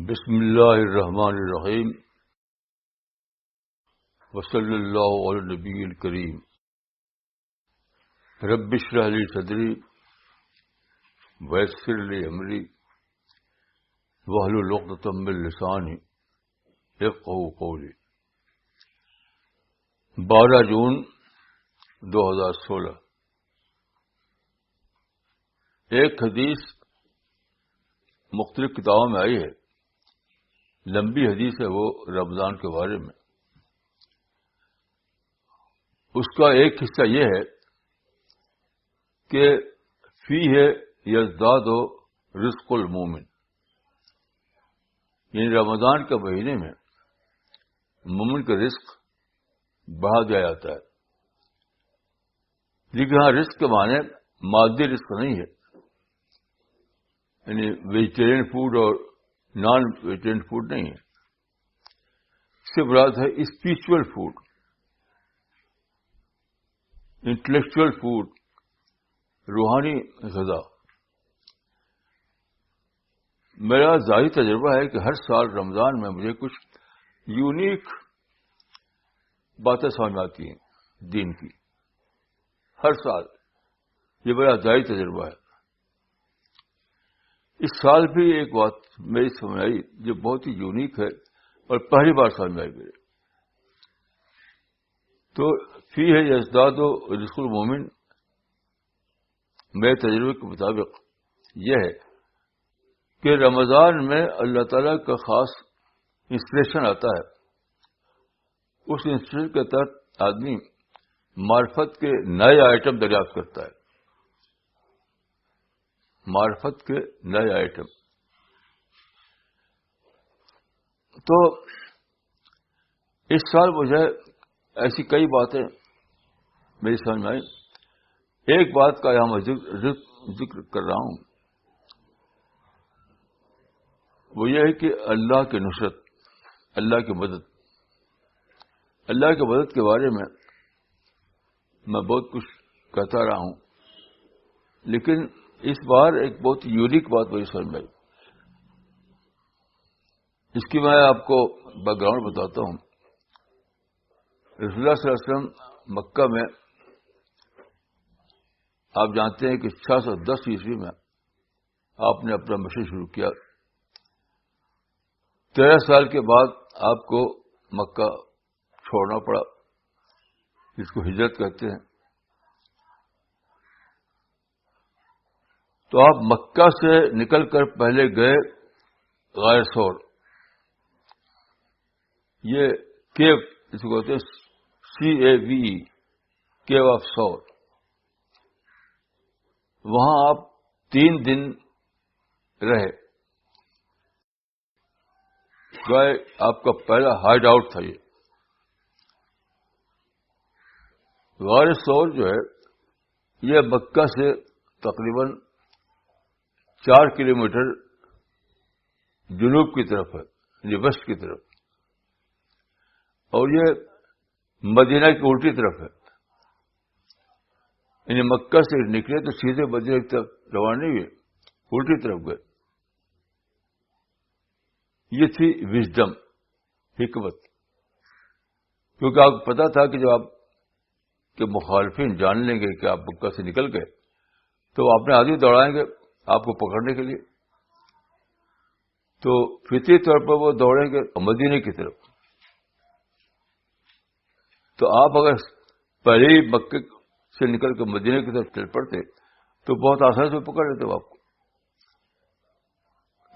بسم اللہ الرحمن الرحیم وصلی اللہ علی النبی الکریم رب اشرح لی صدری ویسر لی امری واحلل عقدۃ من لسانی یفقہوا قولی۔ 12 جون 2016۔ ایک حدیث مختلف کتابوں میں آئی ہے، لمبی حدیث ہے وہ رمضان کے بارے میں۔ اس کا ایک حصہ یہ ہے کہ فیہ یزداد رزق المومن، یعنی رمضان کے مہینے میں مومن کا رزق بڑھا دیا جاتا ہے۔ لیکن ہاں رزق کے معنی مادی رزق نہیں ہے، یعنی ویجیٹیرین فوڈ اور نان ویجیٹیرین فوڈ نہیں ہے، اس سے مراد ہے اسپریچول فوڈ، انٹلیکچوئل فوڈ، روحانی غذا۔ میرا ظاہری تجربہ ہے کہ ہر سال رمضان میں مجھے کچھ یونیک باتیں سمجھ میں آتی ہیں دین کی، ہر سال۔ یہ میرا ظاہری تجربہ ہے۔ اس سال بھی ایک بات میری سمجھ آئی جو بہت ہی یونیک ہے اور پہلی بار سمجھ میں آئی میرے۔ تو فیہ یزداد رزق المومن، میرے تجربے کے مطابق یہ ہے کہ رمضان میں اللہ تعالیٰ کا خاص انسپریشن آتا ہے۔ اس انسپریشن کے تحت آدمی معرفت کے نئے آئٹم دریافت کرتا ہے، معرفت کے نئے آئٹم۔ تو اس سال مجھے ایسی کئی باتیں میری سمجھ میں آئی۔ ایک بات کا یہاں میں ذکر کر رہا ہوں، وہ یہ ہے کہ اللہ کی نصرت، اللہ کی مدد۔ اللہ کی مدد کے بارے میں بہت کچھ کہتا رہا ہوں، لیکن اس بار ایک بہت یونیک بات مجھے سمجھ میں آئی۔ اس کی میں آپ کو بیک گراؤنڈ بتاتا ہوں۔ رسول اللہ صلی اللہ علیہ وسلم مکہ میں، آپ جانتے ہیں کہ 610 عیسوی میں آپ نے اپنا مشن شروع کیا۔ 13 سال کے بعد آپ کو مکہ چھوڑنا پڑا، جس کو ہجرت کہتے ہیں۔ تو آپ مکہ سے نکل کر پہلے گئے غار ثور، یہ کیو جس کو کہتے ہیں CAVE، کیو آف ثور۔ وہاں آپ 3 دن رہے، گئے، آپ کا پہلا ہائیڈ آؤٹ تھا یہ۔ غار ثور جو ہے یہ مکہ سے تقریباً 4 کلومیٹر جنوب کی طرف ہے، یعنی ویسٹ کی طرف، اور یہ مدینہ کی الٹی طرف ہے۔ یعنی مکہ سے نکلے تو سیدھے مدینہ کی طرف روانہ نہیں ہوئے، الٹی طرف گئے۔ یہ تھی وژڈم، حکمت، کیونکہ آپ کو پتا تھا کہ جب آپ کے مخالفین جان لیں گے کہ آپ مکہ سے نکل گئے تو وہ اپنے آدمی دوڑائیں گے آپ کو پکڑنے کے لیے، تو فطری طور پر وہ دوڑیں گے مدینے کی طرف۔ تو آپ اگر پہلے ہی مکے سے نکل کے مدینے کی طرف چل پڑتے تو بہت آسانی سے پکڑ لیتے وہ آپ کو۔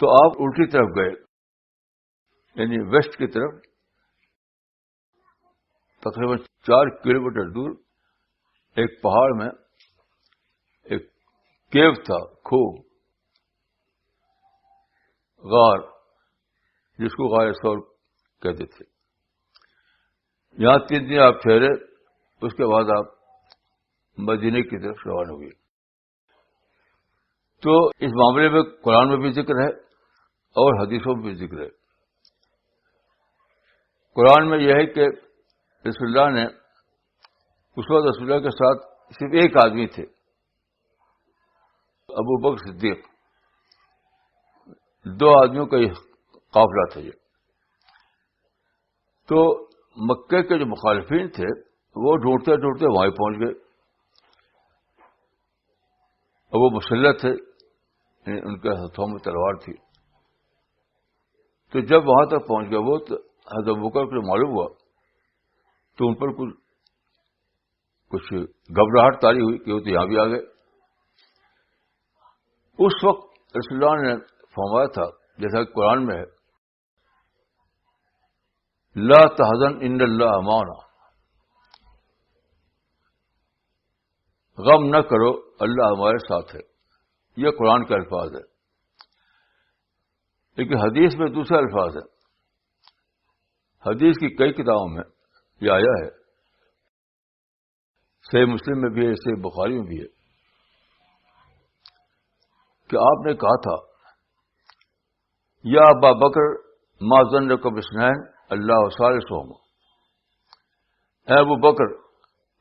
تو آپ الٹی طرف گئے، یعنی ویسٹ کی طرف، تقریباً 4 کلومیٹر دور ایک پہاڑ میں ایک کیو تھا، کھو، غار، جس کو غار ثور کہتے تھے۔ یہاں 3 دن آپ ٹھہرے، اس کے بعد آپ مدینے کی طرف روانہ ہوئے۔ تو اس معاملے میں قرآن میں بھی ذکر ہے اور حدیثوں میں بھی ذکر ہے۔ قرآن میں یہ ہے کہ رسول اللہ نے، اس وقت رسول اللہ کے ساتھ صرف ایک آدمی تھے، ابو بکر صدیق۔ 2 آدمیوں کا قافلہ تھا یہ. تو مکے کے جو مخالفین تھے وہ ڈھونڈتے ڈھونڈتے وہاں پہنچ گئے, اور وہ مسلح تھے, ان کے ہاتھوں میں تلوار تھی. تو جب وہاں تک پہنچ گئے وہ, تو حضرت ابوبکر کو معلوم ہوا تو ان پر کچھ گھبراہٹ طاری ہوئی کہ وہ تو یہاں بھی آ گئے. اس وقت رسول اللہ نے فرمایا تھا, جیسا کہ قرآن میں ہے, لا تحزن ان اللہ معنا, غم نہ کرو اللہ ہمارے ساتھ ہے. یہ قرآن کے الفاظ ہے. لیکن حدیث میں دوسرے الفاظ ہیں. حدیث کی کئی کتابوں میں یہ آیا ہے, صحیح مسلم میں بھی ہے, صحیح بخاری میں بھی ہے, کہ آپ نے کہا تھا, یا ابا بکر ما ظنک باثنین اللہ ثالثہما, اے ابو بکر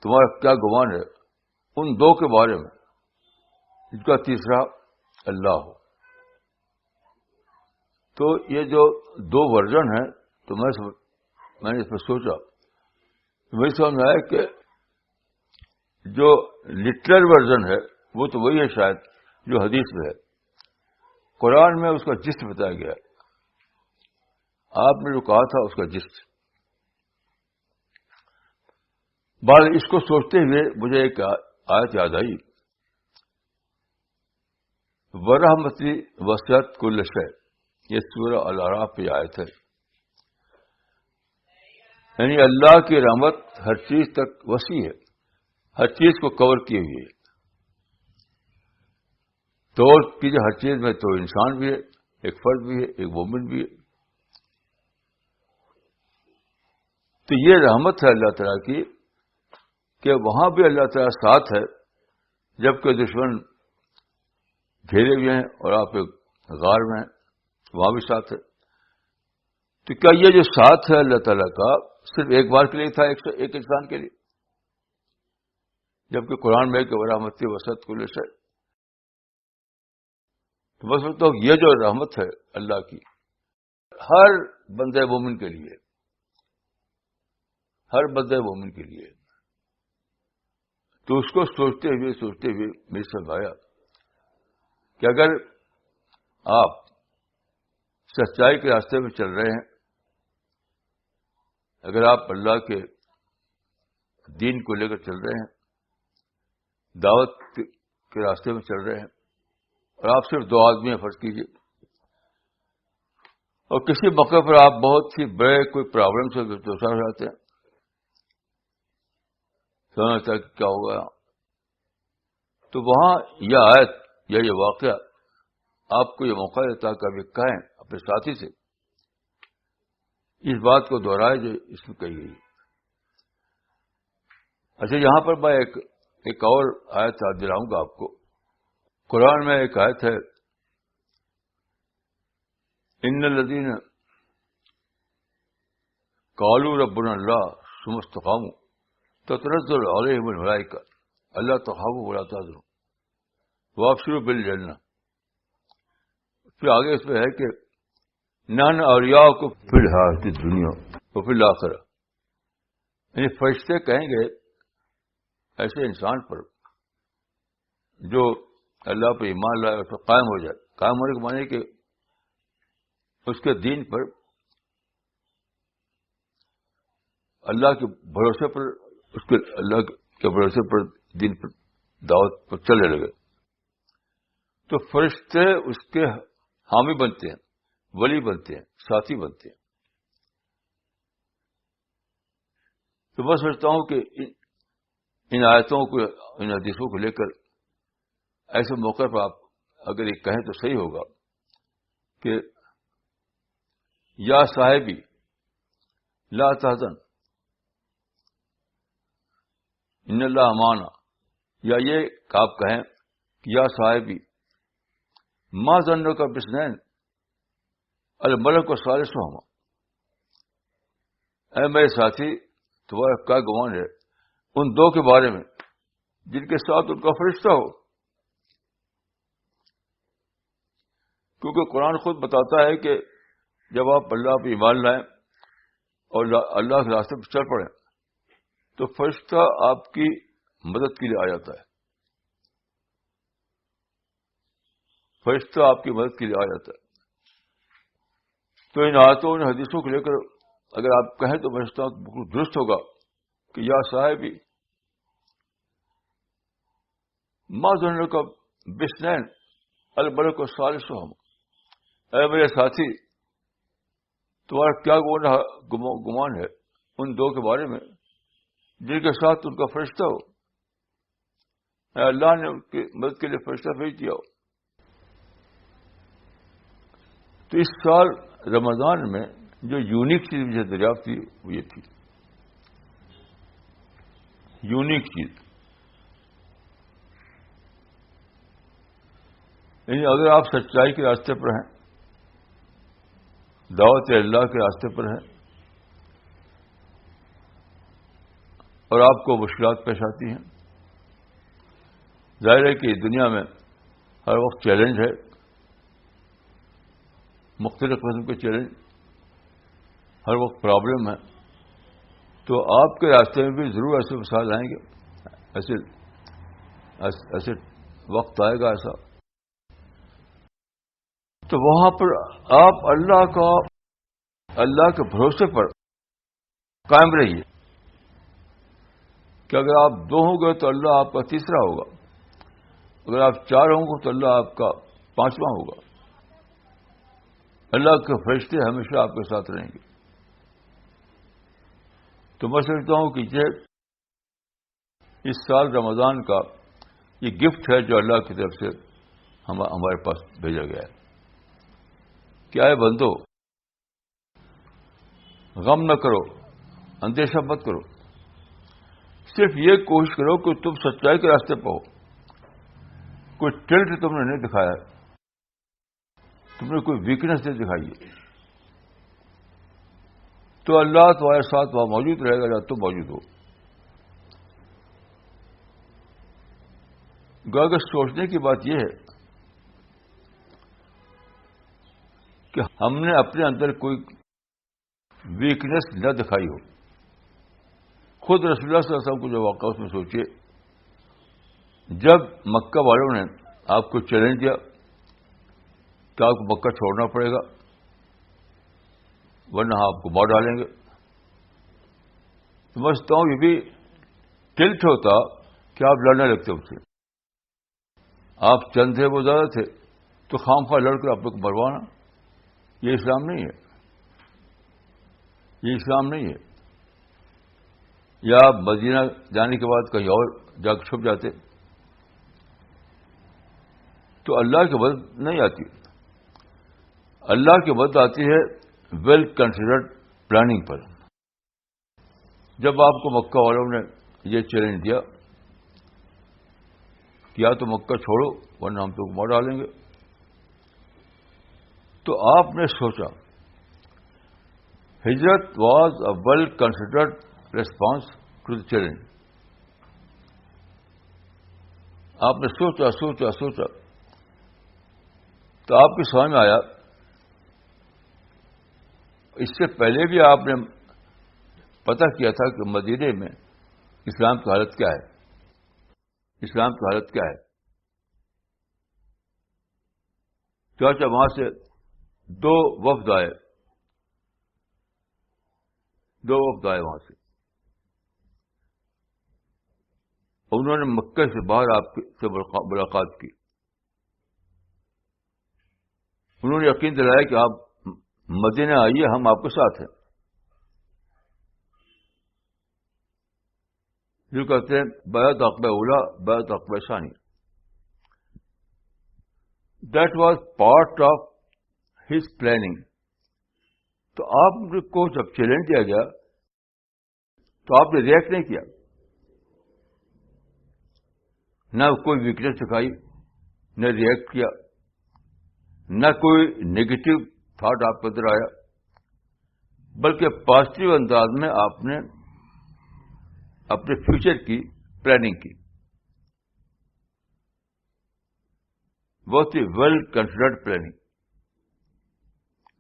تمہارا کیا گمان ہے ان دو کے بارے میں جن کا تیسرا اللہ ہو. تو یہ جو دو ورژن ہیں, تو میں نے اس پر سوچا, مجھے سمجھ میں آیا کہ جو لٹرل ورژن ہے وہ تو وہی ہے شاید جو حدیث میں ہے. قرآن میں اس کا جسٹ بتایا گیا ہے. آپ نے جو کہا تھا اس کا جسٹ. بعد اس کو سوچتے ہوئے مجھے ایک آیت یاد آئی, ورحمتی وسعت کل شیء, یہ سورہ الاعراف پہ آیت ہے. یعنی اللہ کی رحمت ہر چیز تک وسیع ہے, ہر چیز کو کور کیے ہوئی ہے. تو کیجیے ہر چیز میں, تو انسان بھی ہے, ایک فرد بھی ہے, ایک مومن بھی ہے. تو یہ رحمت ہے اللہ تعالیٰ کی کہ وہاں بھی اللہ تعالیٰ ساتھ ہے جبکہ دشمن گھیرے ہوئے ہیں اور آپ ایک غار میں ہیں, وہاں بھی ساتھ ہے. تو کیا یہ جو ساتھ ہے اللہ تعالیٰ کا صرف ایک بار کے لیے تھا ایک انسان کے لیے, جبکہ قرآن میں کہ ورحمتی وسعت کل شیء. تو بس تو یہ جو رحمت ہے اللہ کی ہر بندے مومن کے لیے, ہر بندے مومن کے لیے. تو اس کو سوچتے ہوئے میرے سمجھ آیا کہ اگر آپ سچائی کے راستے میں چل رہے ہیں, اگر آپ اللہ کے دین کو لے کر چل رہے ہیں, دعوت کے راستے میں چل رہے ہیں, اور آپ صرف دو آدمی ہیں فرض کیجیے, اور کسی موقع پر آپ بہت ہی بڑے کوئی پرابلم سے دوچار ہو جاتے ہیں, سمجھتا ہے کہ کیا ہوگا, تو وہاں یہ آیت یا یہ واقعہ آپ کو یہ موقع دیتا ہے کہ اب یہ کہیں اپنے ساتھی سے اس بات کو دہرائے جو اس میں کہی گئی. اچھا, یہاں پر میں ایک اور آیت یاد دلاؤں گا آپ کو. قرآن میں ایک آیت ہے, ان الذین قالوا ربنا اللہ ثم استقاموا تتنزل علیہم الملائکہ الا تخافوا ولا تحزنوا وابشروا بالجنہ. پھر آگے اس میں ہے کہ نحن اولیاؤکم فی الحیاۃ الدنیا وفی الآخرہ, یعنی فرشتے کہیں گے ایسے انسان پر جو اللہ پہ ایمان لائے اور قائم ہو جائے. قائم ہونے کے معنی کہ اس کے دین پر, اللہ کے بھروسے پر, اس کے اللہ کے بھروسے پر, دین پر, دعوت پر چلنے لگے. تو فرشتے اس کے حامی بنتے ہیں, ولی بنتے ہیں, ساتھی بنتے ہیں. تو میں سمجھتا ہوں کہ ان آیتوں کو, ان حدیثوں کو لے کر ایسے موقع پر آپ اگر یہ کہیں تو صحیح ہوگا کہ یا صاحبی لا تحزن ان اللہ معنا, یا یہ کہ آپ کہیں یا صاحبی ما ظنک باثنین الملک ثالثہما, اے میرے ساتھی تمہارا کیا گمان ہے ان دو کے بارے میں جن کے ساتھ ان کا فرشتہ ہو. کیونکہ قرآن خود بتاتا ہے کہ جب آپ اللہ پہ ایمان لائیں اور اللہ کے راستے پہ چل پڑیں تو فرشتہ آپ کی مدد کے لیے آ جاتا ہے. فرشتہ آپ کی مدد کے لیے آ جاتا ہے. تو ان آیتوں ان حدیثوں کو لے کر اگر آپ کہیں تو فرشتہ بالکل درست ہوگا کہ یا صاحبی ما ظنک بسنین الملک الثالثہم، اے میرے ساتھی تمہارا کیا گمان ہے ان دو کے بارے میں جن کے ساتھ ان کا فرشتہ ہو. اللہ نے ان کی مدد کے لیے فرشتہ بھیج دیا ہو. تو اس سال رمضان میں جو یونیک چیز مجھے دریافت تھی وہ یہ تھی، یونیک چیز. یعنی اگر آپ سچائی کے راستے پر ہیں، دعوت اللہ کے راستے پر ہیں، اور آپ کو مشکلات پیش آتی ہیں، ظاہر ہے کہ دنیا میں ہر وقت چیلنج ہے، مختلف قسم کے چیلنج، ہر وقت پرابلم ہے. تو آپ کے راستے میں بھی ضرور ایسے مسائل آئیں گے، ایسے وقت آئے گا ایسا. تو وہاں پر آپ اللہ کے بھروسے پر قائم رہیے کہ اگر آپ دو ہوں گے تو اللہ آپ کا تیسرا ہوگا، اگر آپ چار ہوں گے تو اللہ آپ کا پانچواں ہوگا. اللہ کے فرشتے ہمیشہ آپ کے ساتھ رہیں گے. تو میں سمجھتا ہوں کہ یہ اس سال رمضان کا یہ گفٹ ہے جو اللہ کی طرف سے ہمارے پاس بھیجا گیا ہے. کیا ہے بندو، غم نہ کرو، اندیشہ مت کرو، صرف یہ کوشش کرو کہ تم سچائی کے راستے پہ ہو. کوئی ٹلٹ تم نے نہیں دکھایا ہے، تم نے کوئی ویکنس نہیں دکھائی ہے. تو اللہ تمہارے ساتھ وہاں موجود رہے گا جب تم موجود ہو. اگر سوچنے کی بات یہ ہے کہ ہم نے اپنے اندر کوئی ویکنس نہ دکھائی ہو. خود رسول اللہ صلی اللہ علیہ وسلم کو جو واقعہ اس میں سوچیے، جب مکہ والوں نے آپ کو چیلنج دیا کہ آپ کو مکہ چھوڑنا پڑے گا ورنہ آپ کو مار ڈالیں گے، سمجھتا ہوں یہ بھی ٹلٹ ہوتا کہ آپ لڑنے لگتے ان سے. آپ چند تھے، وہ زیادہ تھے، تو خام خواہ لڑ کر آپ کو مروانا، یہ اسلام نہیں ہے، یہ اسلام نہیں ہے. یا آپ مدینہ جانے کے بعد کہیں اور جا کے چھپ جاتے تو اللہ کی مدد نہیں آتی. اللہ کی مدد آتی ہے ویل کنسیڈرڈ پلاننگ پر. جب آپ کو مکہ والوں نے یہ چیلنج دیا کہ یا تو مکہ چھوڑو ورنہ ہم تو مار ڈالیں گے، تو آپ نے سوچا. ہجرت was a well considered response to the challenge. آپ نے سوچا سوچا سوچا تو آپ کی سمجھ میں آیا. اس سے پہلے بھی آپ نے پتہ کیا تھا کہ مدینے میں اسلام کی حالت کیا ہے، اسلام کی حالت کیا ہے. چاچا وہاں سے دو وفد آئے وہاں سے. انہوں نے مکہ سے باہر آپ سے ملاقات کی. انہوں نے یقین دلایا کہ آپ مدینہ آئیے، ہم آپ کے ساتھ ہیں. جو کہتے ہیں بیعت عقبہ اولا، بیعت عقبہ ثانی. That was part of his planning. تو آپ کو جب چیلنج دیا گیا تو آپ نے ریئیکٹ نہیں کیا، نہ کوئی ویکنیس دکھائی، نہ ریئیکٹ کیا، نہ کوئی نیگیٹو تھاٹ آپ کے اندر آیا، بلکہ پازیٹو انداز میں آپ نے اپنے فیوچر کی پلاننگ کی. بہت ہی ویل کنسیڈرڈ پلاننگ.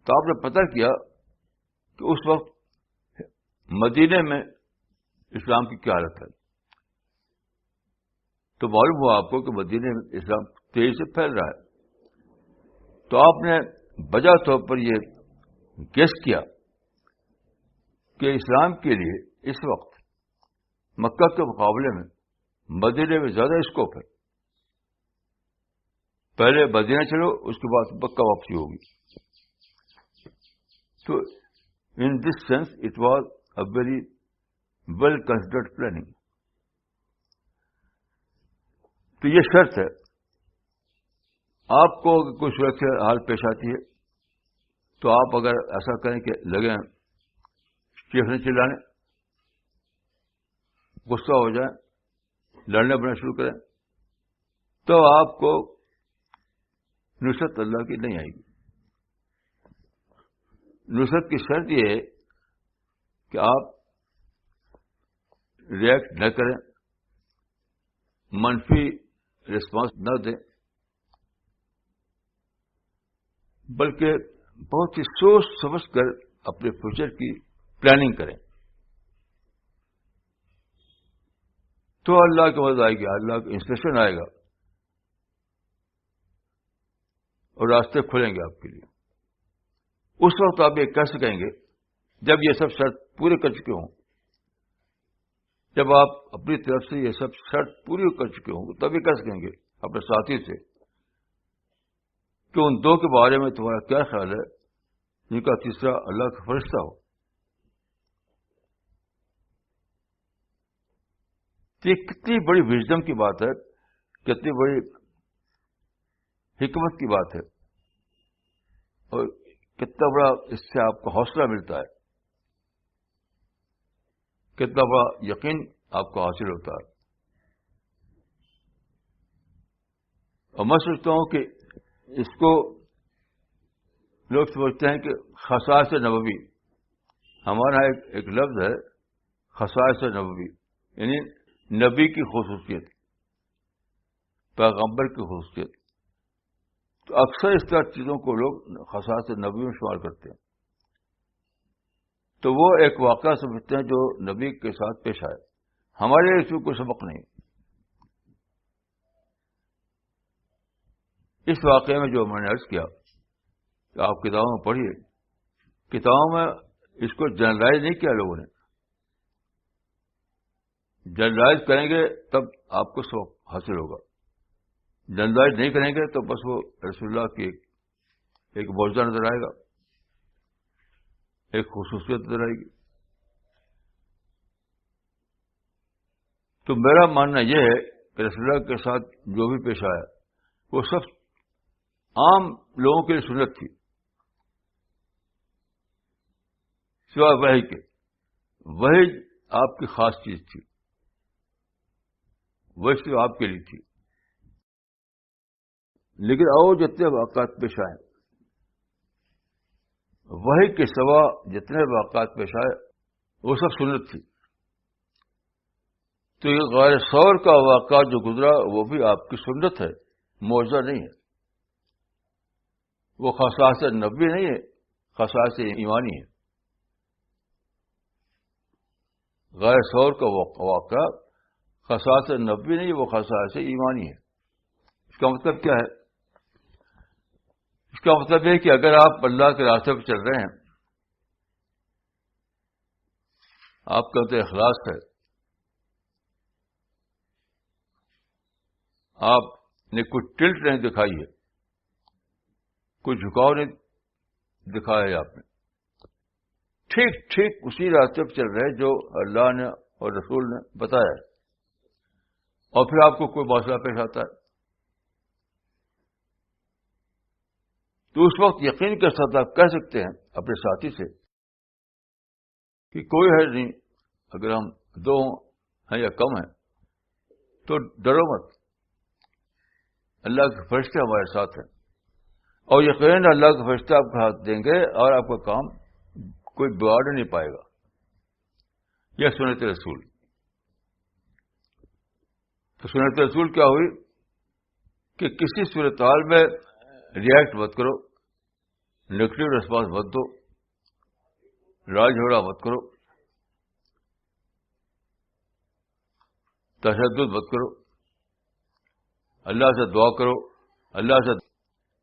تو آپ نے پتہ کیا کہ اس وقت مدینے میں اسلام کی کیا حالت ہے. تو معلوم ہوا آپ کو کہ مدینے میں اسلام تیزی سے پھیل رہا ہے. تو آپ نے بجا طور پر یہ گیس کیا کہ اسلام کے لیے اس وقت مکہ کے مقابلے میں مدینے میں زیادہ اسکوپ ہے. پہلے مدینہ چلو, اس کے بعد مکہ واپسی ہوگی. تو in this sense it was a very well considered planning. تو یہ شرط ہے, آپ کو اگر کوئی صورت سے حال پیش آتی ہے تو آپ اگر ایسا کریں کہ لگیں چیخنے چلانے, غصہ ہو جائیں, لڑنے بڑھنا شروع کریں, تو آپ کو نصرت اللہ کی نہیں آئے گی. نصرت کی شرط یہ ہے کہ آپ ریئیکٹ نہ کریں, منفی رسپانس نہ دیں, بلکہ بہت ہی سوچ سمجھ کر اپنے فیوچر کی پلاننگ کریں. تو اللہ کی مدد آئے گی, اللہ کا انسپریشن آئے گا اور راستے کھلیں گے آپ کے لیے. اس وقت آپ یہ کہہ سکیں گے جب یہ سب شرط پورے کر چکے ہوں, جب آپ اپنی طرف سے یہ سب شرط پوری کر چکے ہوں, تب یہ کہہ سکیں گے اپنے ساتھی سے کہ ان دو کے بارے میں تمہارا کیا خیال ہے جن کا تیسرا اللہ کا فرشتہ ہو. تو یہ کتنی بڑی وژڈم کی بات ہے, کتنی بڑی حکمت کی بات ہے, اور کتنا بڑا اس سے آپ کو حوصلہ ملتا ہے, کتنا بڑا یقین آپ کو حاصل ہوتا ہے. اور میں سوچتا ہوں کہ اس کو لوگ سمجھتے ہیں کہ خصائص نبوی, ہمارا ایک لفظ ہے خصائص نبوی, یعنی نبی کی خصوصیت, پیغمبر کی خصوصیت. تو اکثر اس طرح چیزوں کو لوگ خصائص نبی میں شمار کرتے ہیں. تو وہ ایک واقعہ سمجھتے ہیں جو نبی کے ساتھ پیش آئے, ہمارے اس میں کوئی سبق نہیں. اس واقعے میں جو میں نے عرض کیا کہ آپ کتابوں میں پڑھیے, کتابوں میں اس کو جنرلائز نہیں کیا لوگوں نے. جنرلائز کریں گے تب آپ کو سبق حاصل ہوگا, جنرلائز نہیں کریں گے تو بس وہ رسول اللہ کی ایک معجزہ نظر آئے گا, ایک خصوصیت نظر آئے گی. تو میرا ماننا یہ ہے کہ رسول اللہ کے ساتھ جو بھی پیش آیا وہ سب عام لوگوں کے لیے سنت تھی, سوائے وحی کے. وحی آپ کی خاص چیز تھی, وہی صرف آپ کے لیے تھی. لیکن اور جتنے واقعات پیش آئے, وحی کے سوا جتنے واقعات پیش آئے وہ سب سنت تھی. تو یہ غیر سور کا واقعہ جو گزرا وہ بھی آپ کی سنت ہے, معجزہ نہیں ہے. وہ خصائص نبوی نہیں ہے, خصائص ایمانی ہے. غیر سور کا واقعہ خصائص نبوی نہیں, وہ خصائص ایمانی ہے. اس کا مطلب کیا ہے؟ اس کا مطلب یہ کہ اگر آپ اللہ کے راستے پہ چل رہے ہیں, آپ کا تو اخلاص ہے, آپ نے کوئی ٹلٹ نہیں دکھائی ہے, کوئی جھکاؤ نہیں دکھایا ہے آپ نے, ٹھیک ٹھیک اسی راستے پہ چل رہے جو اللہ نے اور رسول نے بتایا ہے, اور پھر آپ کو کوئی مسئلہ پیش آتا ہے تو اس وقت یقین کے ساتھ آپ کہہ سکتے ہیں اپنے ساتھی سے کہ کوئی ہے نہیں, اگر ہم دو ہیں یا کم ہیں تو ڈرو مت, اللہ کے فرشتے ہمارے ساتھ ہیں, اور یقیناً اللہ کے فرشتے آپ کا ہاتھ دیں گے اور آپ کا کام کوئی بگاڑ نہیں پائے گا. یہ سنت رسول. تو سنت رسول کیا ہوئی کہ کسی صورتحال میں ریئیکٹ مت کرو, نیگیٹو ریسپانس مت دو، لڑائی جھگڑا مت کرو، تشدد مت کرو، اللہ سے دعا کرو، اللہ سے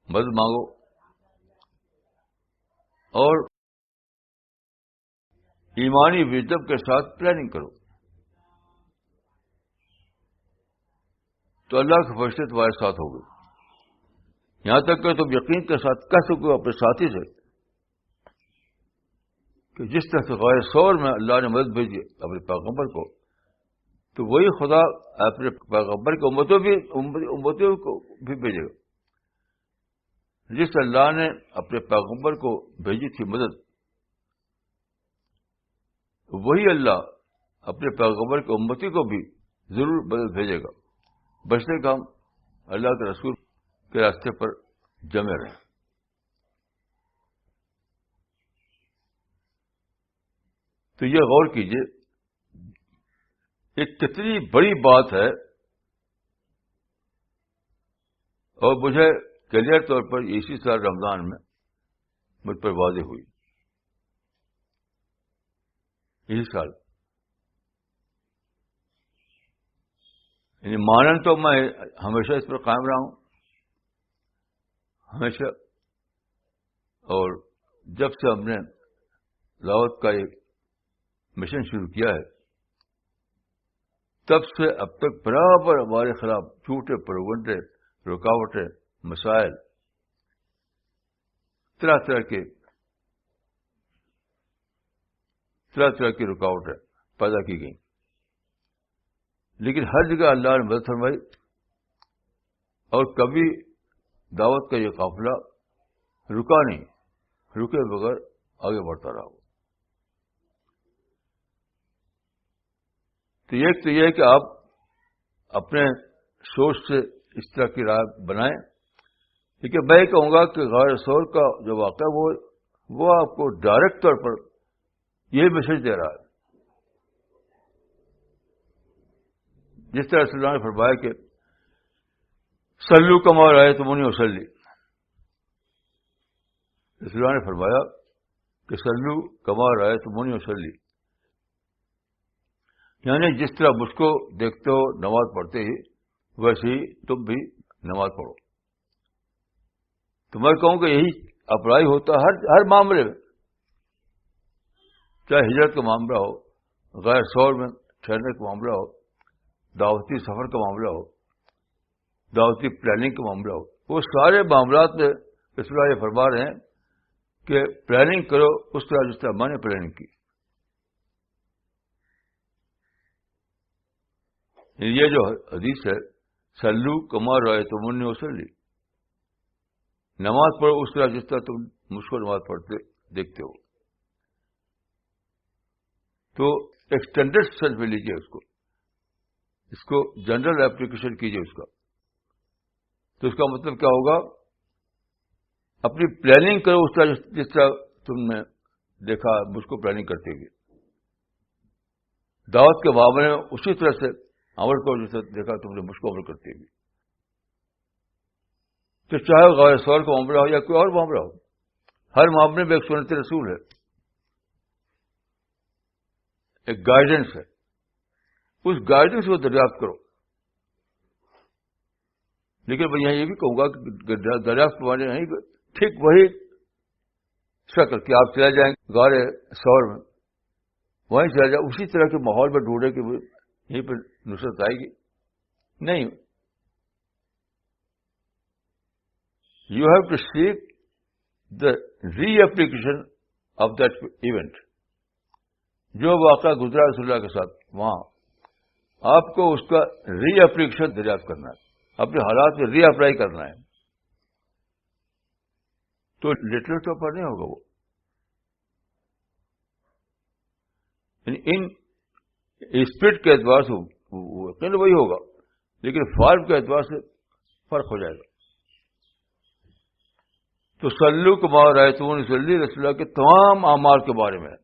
مدد مانگو، اور ایمانی وژڈم کے ساتھ پلاننگ کرو، تو اللہ کے فرشتے تمہارے ساتھ ہوگے. یہاں تک کہ تم یقین کے ساتھ کہہ سکو اپنے ساتھی سے کہ جس طرح سے غیر شعور میں اللہ نے مدد بھیجی اپنے پیغمبر کو، تو وہی خدا اپنے پیغمبر کی امتوں کو بھی بھیجے گا. جس اللہ نے اپنے پیغمبر کو بھیجی تھی مدد، وہی اللہ اپنے پیغمبر کی امتی کو بھی ضرور مدد بھیجے گا، بچنے کا ہم اللہ کے رسول کے راستے پر جمے رہیں. تو یہ غور کیجئے، یہ کتنی بڑی بات ہے، اور مجھے کلیئر طور پر اسی سال رمضان میں مجھ پر واضح ہوئی. یہی سال یعنی مانن تو میں ہمیشہ اس پر قائم رہا ہوں، ہمیشہ. اور جب سے ہم نے دعوت کا ایک مشن شروع کیا ہے، تب سے اب تک برابر ہمارے خلاف جھوٹے پروگنڈے، رکاوٹیں، مسائل، طرح طرح کی رکاوٹیں پیدا کی گئیں، لیکن ہر جگہ اللہ نے مدد فرمائی، اور کبھی دعوت کا یہ قافلہ رکا نہیں، رکے بغیر آگے بڑھتا رہا. تو ایک تو یہ ہے کہ آپ اپنے سوچ سے اس طرح کی رائے بنائیں. لیکن میں یہ کہوں گا کہ غیر شعور کا جو واقعہ وہ آپ کو ڈائریکٹ طور پر یہی میسج دے رہا ہے. جس طرح رسول اللہ نے فرمایا کہ سلو کما رأیتمونی اصلی، رسول اللہ نے فرمایا کہ سلو کما رأیتمونی اصلی، یعنی جس طرح مجھ کو دیکھتے ہو نماز پڑھتے ہی، ویسے ہی تم بھی نماز پڑھو. تو میں کہوں کہ یہی اپلائی ہوتا ہے ہر معاملے میں، چاہے ہجرت کا معاملہ ہو، غیر شعور میں ٹھہرنے کا معاملہ ہو، دعوتی سفر کا معاملہ ہو، دعوتی پلاننگ کا معاملہ ہو. وہ سارے معاملات میں رسول اللہ یہ فرما رہے ہیں کہ پلاننگ کرو اس طرح جس طرح میں نے پلاننگ کی. یہ جو حدیث ہے، سلو کما رأیتمونی اصلی، نماز پڑھو اس طرح جس طرح تم مجھ کو نماز پڑھتے دیکھتے ہو. تو ایکسٹینڈیڈ سینس میں لیجیے اس کو جنرل اپلیکیشن کیجیے اس کا. تو اس کا مطلب کیا ہوگا؟ اپنی پلاننگ کرو اس طرح جس طرح تم نے دیکھا مجھ کو پلاننگ کرتے ہوئے. دعوت کے معاملے میں اسی طرح سے عمل کو جس طرح دیکھا تم نے مجھ کو عمل کرتے ہوئے. تو چاہے غیر شعور کا معاملہ ہو یا کوئی اور معاملہ ہو، ہر معاملے میں ایک سنت رسول ہے، ایک گائیڈنس ہے. اس گائیڈنس کو دریافت کرو. لیکن میں یہاں یہ بھی کہوں گا کہ دریافت مانے نہیں ٹھیک وہی شکل کہ آپ چلے جائیں غار شعور میں، وہیں چلے جائیں اسی طرح کے ماحول میں ڈھونڈے کہ یہیں پہ نصرت آئے گی. نہیں، you have to seek the reapplication of that event. جو واقعہ گزرا رسول اللہ کے ساتھ، وہاں آپ کو اس کا ری ایپلیکیشن دریافت کرنا ہے، اپنے حالات میں ری اپلائی کرنا ہے. تو لٹرل طور پر نہیں ہوگا وہ. ان اسپرٹ کے اعتبار سے یقین وہی ہوگا، لیکن فارم کے اعتبار سے فرق ہو جائے گا. تو سلو کما رأیتمونی اصلی رسول اللہ کے تمام اعمال کے بارے میں،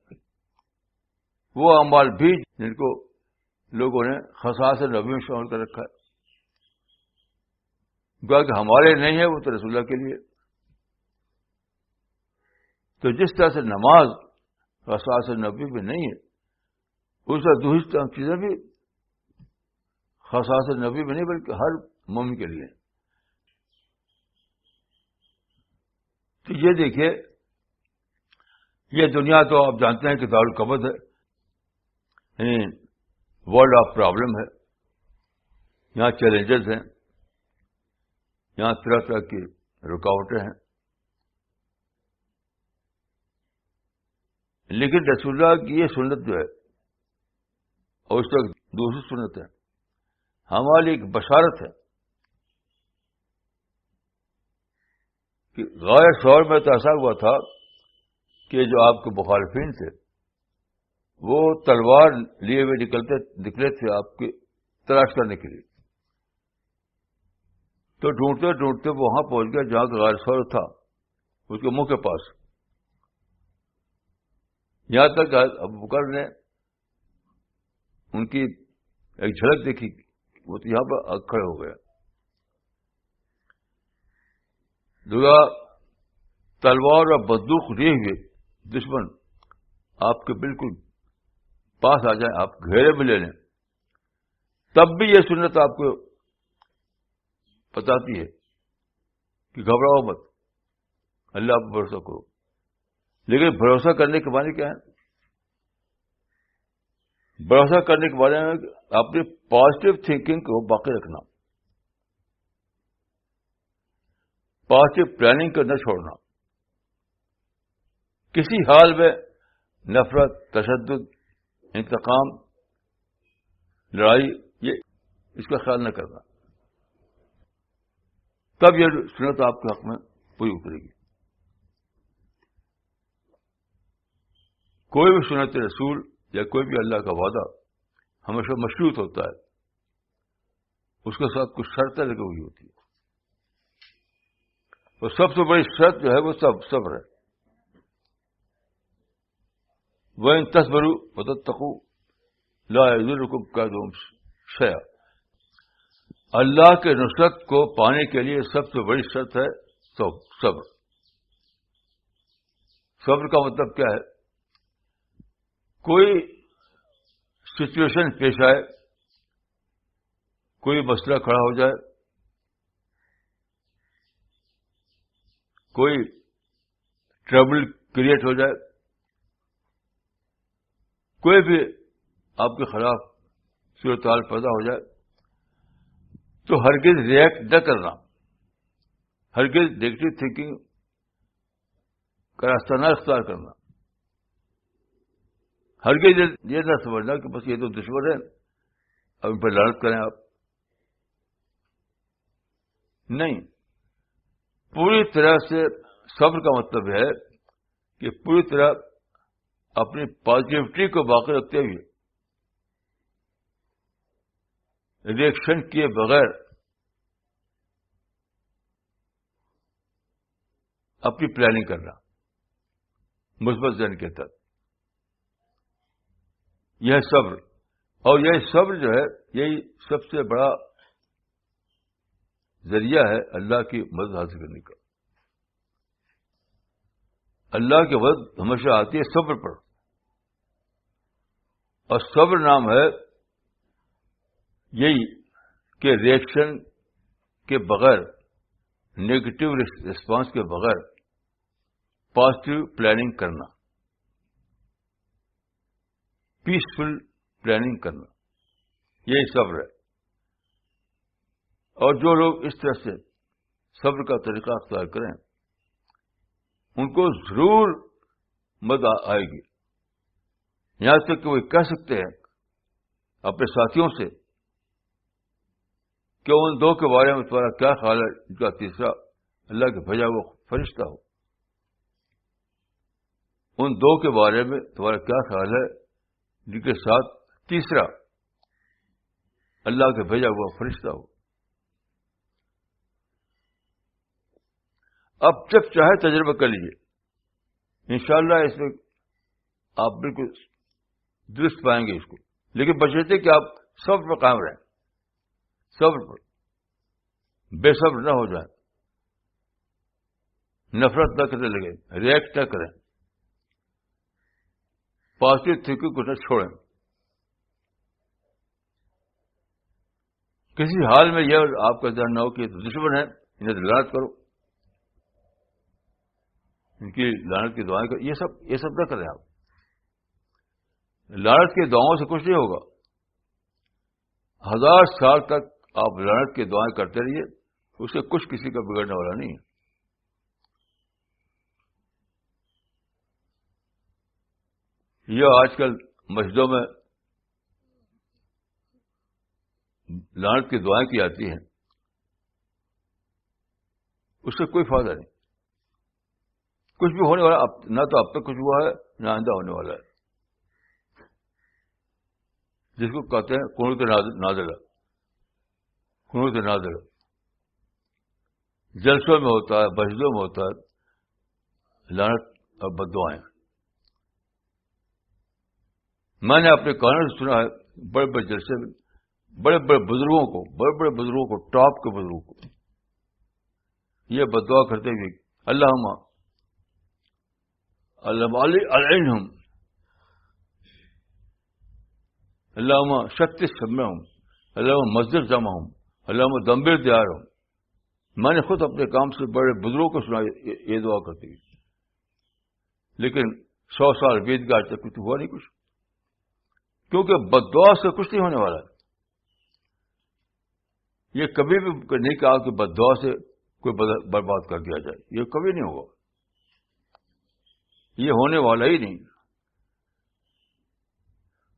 وہ اعمال بھی جن کو لوگوں نے خصائص نبی میں شامل کر رکھا ہے. گویا کہ ہمارے نہیں ہے، وہ تو رسول اللہ کے لیے. تو جس طرح سے نماز خصائص نبی میں نہیں ہے، اس طرح دوسری چیزیں بھی خصائص نبی میں نہیں بلکہ ہر مومن کے لیے. تو یہ دیکھیے، یہ دنیا تو آپ جانتے ہیں کہ دارالقبض ہے، یعنی ورلڈ آف پرابلم ہے. یہاں چیلنجز ہیں، یہاں طرح طرح کی رکاوٹیں ہیں. لیکن رسول اللہ کی یہ سنت جو ہے، اور اس طرح دوسری سنت ہے، ہماری ایک بشارت ہے کہ غیر شعور میں تو ایسا ہوا تھا کہ جو آپ کے مخالفین تھے وہ تلوار لیے ہوئے نکلے تھے آپ کی تلاش کرنے کے لیے. تو ڈھونڈتے ڈھونڈتے وہ وہاں پہنچ گیا جہاں کا غیر شعور تھا، اس کے منہ کے پاس. یہاں تک ابو بکر نے ان کی ایک جھلک دیکھی، وہ تو یہاں پر کھڑے ہو گیا. دوسرا، تلوار اور بندوق لیے ہوئے دشمن آپ کے بالکل پاس آ جائیں، آپ گھیرے میں لے لیں، تب بھی یہ سنت آپ کو بتاتی ہے کہ گھبراؤ مت، اللہ پر بھروسہ کرو. لیکن بھروسہ کرنے کے معنی کیا ہے؟ بھروسہ کرنے کے بارے میں اپنی پازیٹو تھنکنگ کو باقی رکھنا، پازیٹو پلاننگ کو نہ چھوڑنا. کسی حال میں نفرت، تشدد، انتقام، لڑائی، یہ اس کا خیال نہ کرنا. تب یہ سنت آپ کے حق میں پوری اترے گی. کوئی بھی سنت رسول یا کوئی بھی اللہ کا وعدہ ہمیشہ مشروط ہوتا ہے، اس کے ساتھ کچھ شرطیں لگی ہوئی ہوتی ہے. اور سب سے بڑی شرط جو ہے وہ صبر ہے. وَإِن تَصْبِرُوا وَتَتَّقُوا لَا يَضُرُّكُمْ كَيْدُهُمْ شَيْئًا. اللہ کے نصرت کو پانے کے لیے سب سے بڑی شرط ہے صبر. صبر کا مطلب کیا ہے؟ کوئی سچویشن پیش آئے، کوئی مسئلہ کھڑا ہو جائے، کوئی ٹربل کریٹ ہو جائے، کوئی بھی آپ کے خلاف صورتحال پیدا ہو جائے، تو ہرگز ریئیکٹ نہ کرنا، ہرگز نیگیٹو تھنکنگ کا راستہ نہ اختیار کرنا، ہرگز یہ نہ سمجھنا کہ بس یہ تو دشمن ہے، اب ان پہ لڑت کریں آپ. نہیں، پوری طرح سے صبر کا مطلب ہے کہ پوری طرح اپنی پازیٹیوٹی کو باقی رکھتے ہوئے، ریئیکشن کیے بغیر اپنی پلاننگ کرنا مثبت ذہن کے تحت. یہ صبر، اور یہ صبر جو ہے یہی سب سے بڑا ذریعہ ہے اللہ کی مدد حاصل کرنے کا. اللہ کی مدد ہمیشہ آتی ہے صبر پر، اور صبر نام ہے یہی کہ ریئیکشن کے بغیر، نیگیٹو ریسپانس کے بغیر پازیٹو پلاننگ کرنا، پیسفل پلاننگ کرنا، یہی صبر ہے. اور جو لوگ اس طرح سے صبر کا طریقہ اختیار کریں ان کو ضرور مدد آئے گی. یہاں تک کہ وہ کہہ سکتے ہیں اپنے ساتھیوں سے کہ ان دو کے بارے میں تمہارا کیا خیال ہے، ان کا تیسرا اللہ کے بھیجا وہ فرشتہ ہو. ان دو کے بارے میں تمہارا کیا خیال ہے جن کے ساتھ تیسرا اللہ کے بھیجا ہوا فرشتہ ہو. اب جب چاہے تجربہ کر لیجیے، انشاءاللہ اس میں آپ بالکل درست پائیں گے اس کو. لیکن بشرطے کہ آپ صبر پر قائم رہیں، صبر پر بے صبر نہ ہو جائیں، نفرت نہ کرنے لگے، ریئیکٹ نہ کریں. پازیٹو تھنکنگ کو نہ چھوڑیں. کسی حال میں یہ آپ کا ذہن نہ ہو کہ یہ تو دشمن ہے, انہیں تو لعنت کرو, ان کی لعنت کی دعائیں کرو. یہ سب نہ کریں آپ. لعنت کی دعاؤں سے کچھ نہیں ہوگا. 1000 سال تک آپ لعنت کی دعائیں کرتے رہیے, اس سے کچھ کسی کا بگڑنے والا نہیں ہے. یہ آج کل مسجدوں میں لعنت کی دعائیں کی جاتی ہیں, اس سے کوئی فائدہ نہیں. کچھ بھی ہونے والا نہ تو اب تک کچھ ہوا ہے نہ آئندہ ہونے والا ہے. جس کو کہتے ہیں قنوت نازلہ, قنوت نازلہ جلسوں میں ہوتا ہے, مسجدوں میں ہوتا ہے, لعنت اور بد دعائیں. میں نے اپنے کانوں سے سنا ہے بڑے بڑے جلسے میں بڑے بڑے بزرگوں کو ٹاپ کے بزرگوں کو یہ بد دعا کرتے ہوئے اللہم العنہم, اللہم شتت شملہم, اللہم مزق جمعہم, اللہم دمبر دیارہم. میں نے خود اپنے کام سے بڑے بزرگوں کو سنا یہ دعا کرتے ہوئے, لیکن 100 سال بیت گئے تک کچھ ہوا نہیں کچھ, کیونکہ بد دعا سے کچھ نہیں ہونے والا ہے. یہ کبھی بھی نہیں کہا کہ بد دعا سے کوئی برباد کر دیا جائے, یہ کبھی نہیں ہوگا, یہ ہونے والا ہی نہیں.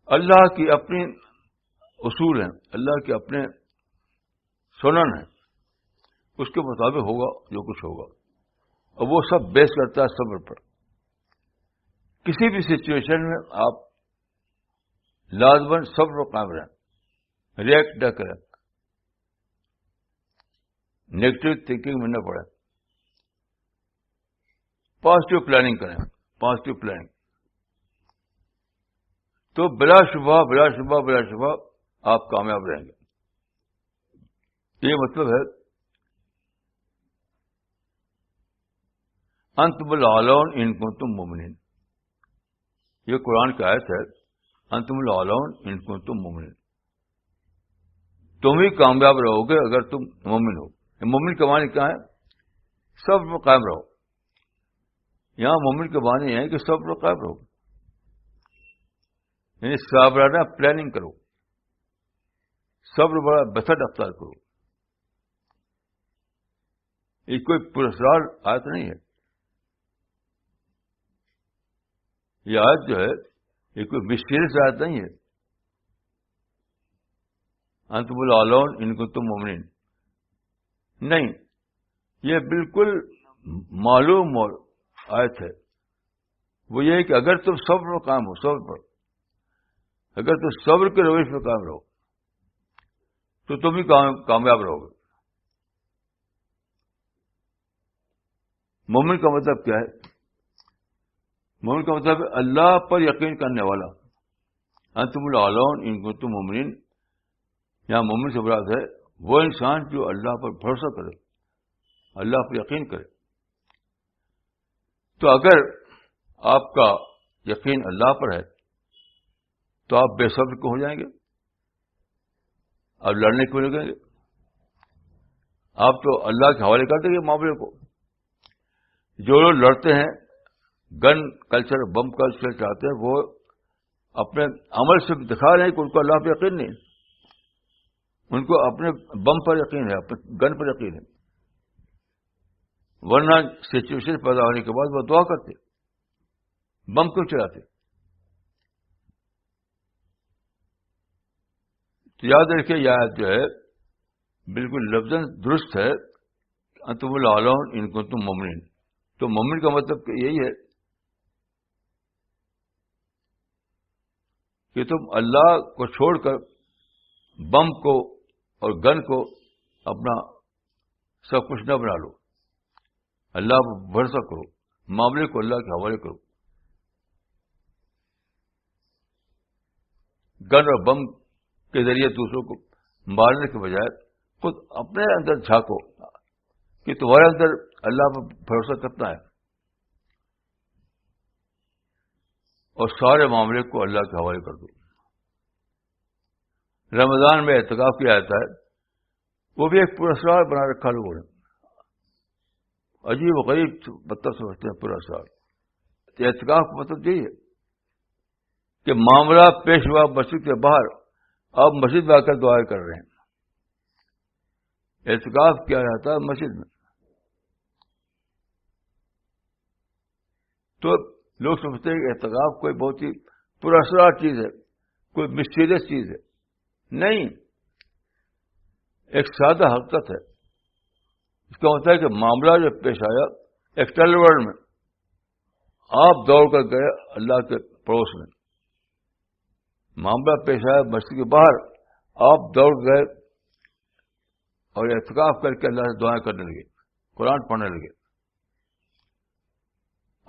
اللہ کی اپنی اصول ہیں, اللہ کے اپنے سنن ہیں, اس کے مطابق ہوگا جو کچھ ہوگا, اور وہ سب بیس کرتا ہے صبر پر. کسی بھی سچویشن میں آپ لازماً صبر پر قائم رہیں, ریئیکٹ نہ کریں, نیگیٹو تھنکنگ میں نہ پڑیں, پازیٹو پلاننگ کریں, پازیٹو پلاننگ. تو بلا شبہ آپ کامیاب رہیں گے. یہ مطلب ہے انتم الاعلون ان کنتم مؤمنین. یہ قرآن کی آیت ہے, انتم الاعلون ان کنتم مؤمنین. تم ہی کامیاب رہو گے اگر تم مومن ہو. مومن کے معنی کیا ہے؟ صبر پر قائم رہو. یہاں مومن کے معنی ہے کہ صبر پر قائم رہو, یعنی صابرانہ پلاننگ کرو, صبر بڑا بسط اختیار کرو. یہ کوئی پرسرار آیت نہیں ہے. یہ آیت جو ہے یہ کوئی مسٹیریس آیت نہیں ہے. انتم الاعلون ان کنتم مؤمنین نہیں, یہ بالکل معلوم آیت ہے. وہ یہ ہے کہ اگر تم صبر پر قائم ہو, صبر پر, اگر تم صبر کے روش پہ قائم رہو تو تم ہی کامیاب رہو گے. مومن کا مطلب کیا ہے؟ مومن کا مطلب اللہ پر یقین کرنے والا. انتم الاعلون ان کنتم مؤمنین, یہاں مومن سے مراد ہے وہ انسان جو اللہ پر بھروسہ کرے, اللہ پر یقین کرے. تو اگر آپ کا یقین اللہ پر ہے تو آپ بے صبر کو ہو جائیں گے, آپ لڑنے کیوں لگیں گے؟ آپ تو اللہ کے حوالے کر دیں گے معاملے کو. جو لوگ لڑتے ہیں, گن کلچر, بم کلچر چاہتے ہیں, وہ اپنے عمل سے دکھا رہے ہیں کہ ان کو اللہ پہ یقین نہیں, ان کو اپنے بم پر یقین ہے, اپنے گن پر یقین ہے. ورنہ سچویشن پیدا ہونے کے بعد وہ دعا کرتے, بم کیوں چلاتے؟ تو یاد رکھیے یہ آیت جو ہے بالکل لفظاً درست ہے, انتم الاعلون ان کنتم مؤمنین. تو مومن کا مطلب یہی ہے کہ تم اللہ کو چھوڑ کر بم کو اور گن کو اپنا سب کچھ نہ بنا لو, اللہ پر بھروسہ کرو, معاملے کو اللہ کے حوالے کرو. گن اور بم کے ذریعے دوسروں کو مارنے کے بجائے خود اپنے اندر جھانکو کہ تمہارے اندر اللہ پر بھروسہ کتنا ہے, اور سارے معاملے کو اللہ کے حوالے کر دو. رمضان میں اعتکاف کیا جاتا ہے، وہ بھی ایک پراسرار بنا رکھا لوگوں نے. عجیب و غریب مطلب سمجھتے ہیں پراسرار. اعتکاف کا مطلب یہی ہے کہ معاملہ پیش ہوا مسجد کے باہر، آپ مسجد میں آ کر دعائیں کر رہے ہیں. اعتکاف کیا جاتا ہے مسجد میں. تو لوگ سمجھتے ہیں کہ اعتکاف کوئی بہت ہی پراسرار چیز ہے، کوئی مسٹیریس چیز ہے. نہیں، ایک سادہ حقیقت ہے. اس کا مطلب ہے کہ معاملہ جو پیش آیا ایکسٹرنل ورلڈ میں، آپ دوڑ کر گئے اللہ کے پڑوس میں. معاملہ پیش آیا مسجد کے باہر، آپ دوڑ گئے اور اعتکاف کر کے اللہ سے دعائیں کرنے لگے، قرآن پڑھنے لگے.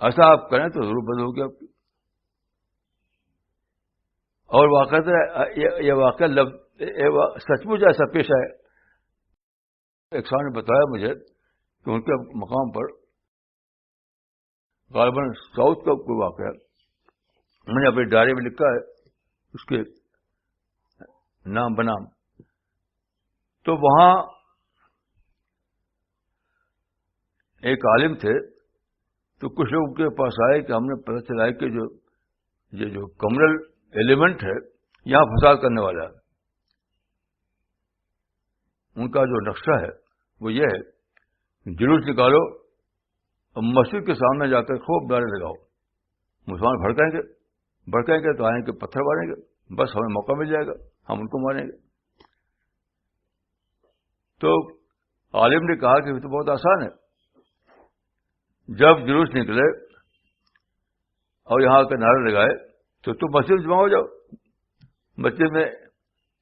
ایسا آپ کریں تو ضرور بدل ہوگی آپ کی. اور یہ واقعہ سچ مچ ایسا پیش ہے. ایک صاحب نے بتایا مجھے کہ ان کے مقام پر غالباً ساؤتھ کا کوئی واقعہ، میں نے اپنی ڈائری میں لکھا ہے اس کے نام بنام. تو وہاں ایک عالم تھے، تو کچھ لوگ کے پاس آئے کہ ہم نے پتہ چلا ہے کہ یہ جو کمرل ایلیمنٹ ہے یہاں فساد کرنے والا ہے. ان کا جو نقشہ ہے وہ یہ ہے، جلوس نکالو اور مسجد کے سامنے جا کر خوب نعرے لگاؤ. مسلمان بھڑکیں گے تو آئیں گے پتھر ماریں گے، بس ہمیں موقع مل جائے گا، ہم ان کو ماریں گے. تو عالم نے کہا کہ یہ تو بہت آسان ہے. جب جلوس نکلے اور یہاں کے نعرے لگائے تو تم مسجد جمع ہو جاؤ. مسجد میں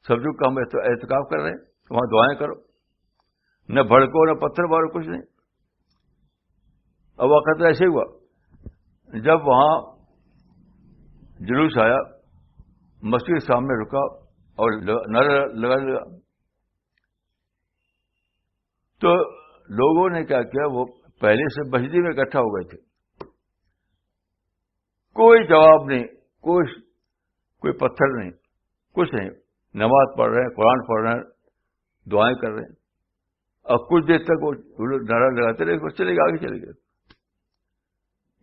سب لوگ کا ہم اعتکاف کر رہے ہیں، وہاں دعائیں کرو، نہ بھڑکو نہ پتھر مارو، کچھ نہیں. اب وقت ایسے ہی ہوا. جب وہاں جلوس آیا، مسجد کے سامنے رکا اور نعرے لگانے لگا. تو لوگوں نے کیا کیا، وہ پہلے سے مسجد میں اکٹھا ہو گئے تھے. کوئی جواب نہیں، کوئی پتھر نہیں، کچھ نہیں. نماز پڑھ رہے ہیں، قرآن پڑھ رہے ہیں، دعائیں کر رہے ہیں. اور کچھ دیر تک وہ نعرہ لگاتے رہے، وہ چلے گئے، آگے چلے گئے.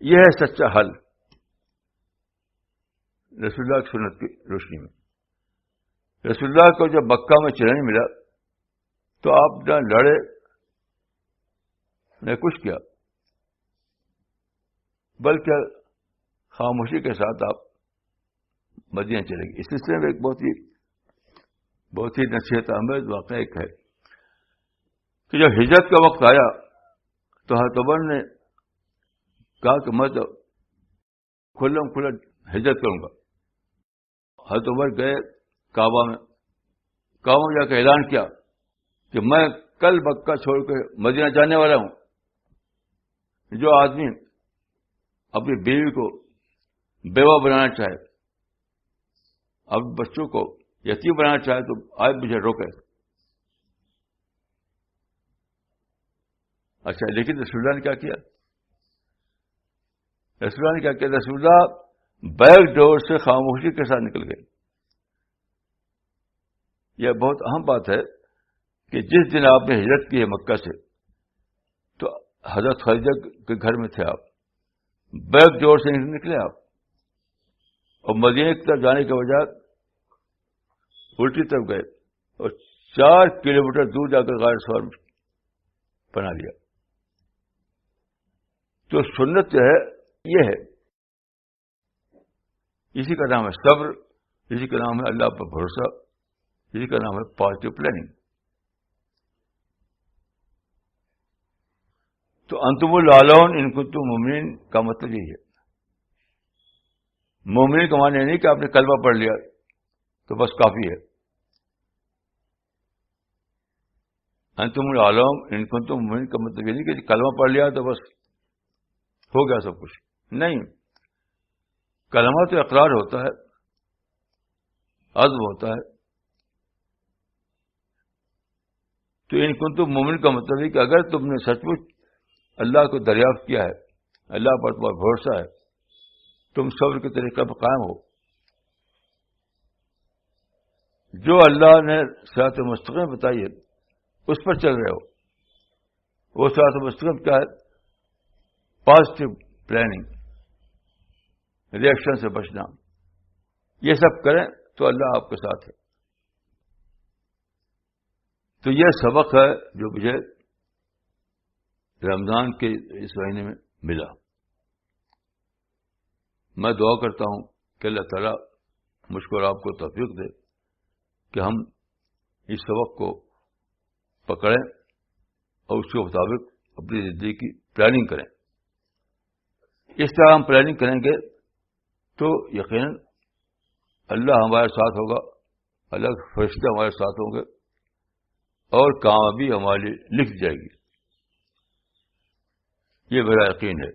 یہ ہے سچا حل رسول اللہ کی سنت کی روشنی میں. رسول اللہ کو جب مکہ میں چلنے ملا تو آپ نہ لڑے نہ کچھ کیا، بلکہ خاموشی کے ساتھ آپ مدینہ چلے گئے. اس سلسلے میں ایک بہت ہی نصیحت آمیز واقعہ ایک ہے کہ جب ہجرت کا وقت آیا تو حضرت عمر نے کہا کہ میں تو کھلم کھلا ہجرت کروں گا. حضرت عمر گئے کعبہ میں جا کے اعلان کیا کہ میں کل مکہ چھوڑ کے مدینہ جانے والا ہوں. جو آدمی اپنی بیوی کو بیوہ بنانا چاہے، اپنے بچوں کو یتیم بنانا چاہے تو آئے مجھے روکے. اچھا، لیکن رسول اللہ نے کیا کیا؟ رسول اللہ بیک ڈور سے خاموشی کے ساتھ نکل گئے. یہ بہت اہم بات ہے کہ جس دن آپ نے ہجرت کی ہے مکہ سے، تو حضرت خدیجہ کے گھر میں تھے آپ، بیک ڈور سے نکلے آپ، اور مدینے کی طرف جانے کے بجائے الٹی طرف گئے اور 4 کلومیٹر دور جا کر غار سوار بنا لیا. تو سنت جو ہے یہ ہے، اسی کا نام ہے صبر، اسی کا نام ہے اللہ پر بھروسہ، اسی کا نام ہے پازیٹو پلاننگ. تو انتم الاعلون ان کنتم مؤمنین کا مطلب یہی ہے. مومنین کا معنی نہیں کہ آپ نے کلمہ پڑھ لیا تو بس کافی ہے. انتم الاعلون ان کنتم مؤمنین کا مطلب یہ نہیں کہ کلمہ پڑھ لیا تو بس ہو گیا سب کچھ. نہیں، کلمہ تو اقرار ہوتا ہے، عزم ہوتا ہے. تو ان کنتم مومن کا مطلب ہے کہ اگر تم نے سچ مچ اللہ کو دریافت کیا ہے، اللہ پر تمہارا بھروسہ ہے، تم صبر کے طریقے پر قائم ہو. جو اللہ نے صراط مستقیم بتائی ہے اس پر چل رہے ہو. وہ صراط مستقیم کیا ہے؟ پازیٹو پلاننگ، ریئیکشن سے بچنا. یہ سب کریں تو اللہ آپ کے ساتھ ہے. تو یہ سبق ہے جو مجھے رمضان کے اس مہینے میں ملا. میں دعا کرتا ہوں کہ اللہ تعالیٰ مجھ کو اور آپ کو توفیق دے کہ ہم اس سبق کو پکڑیں اور اس کے مطابق اپنی زندگی کی پلاننگ کریں. اس طرح ہم پلاننگ کریں گے تو یقیناً اللہ ہمارے ساتھ ہوگا، اللہ کے فرشتے ہمارے ساتھ ہوں گے اور کامیابی ہمارے لیے لکھ جائے گی. یہ میرا یقین ہے.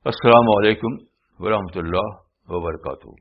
السلام علیکم ورحمۃ اللہ وبرکاتہ.